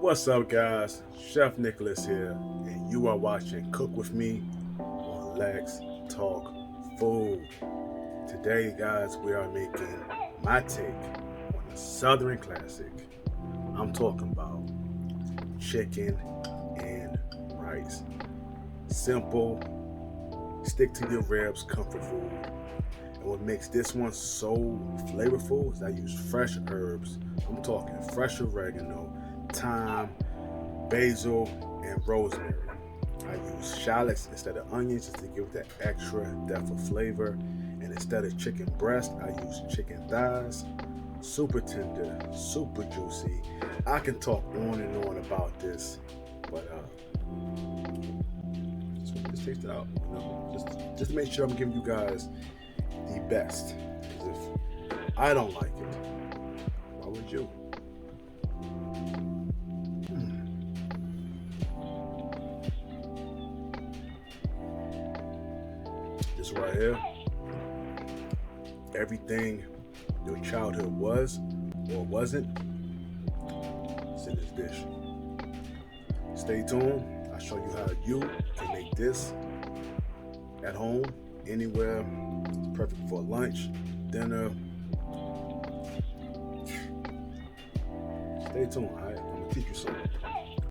What's up, guys? Chef Nicholas here, and you are watching Cook With Me on Lex Talk Food. Today, guys, we are making my take on a Southern classic. I'm talking about chicken and rice. Simple, stick to your ribs, comfort food. And what makes this one so flavorful is I use fresh herbs. I'm talking fresh oregano, thyme, basil, and rosemary. I use shallots instead of onions just to give that extra depth of flavor. And instead of chicken breast, I use chicken thighs. Super tender, super juicy. I can talk on and on about this, but just taste it out. Just to make sure I'm giving you guys the best. Because if I don't like it, why would you? This right here, everything your childhood was or wasn't, is in this dish. Stay tuned. I'll show you how you can make this at home, anywhere. It's perfect for lunch, dinner. Stay tuned, alright? I'm gonna teach you something.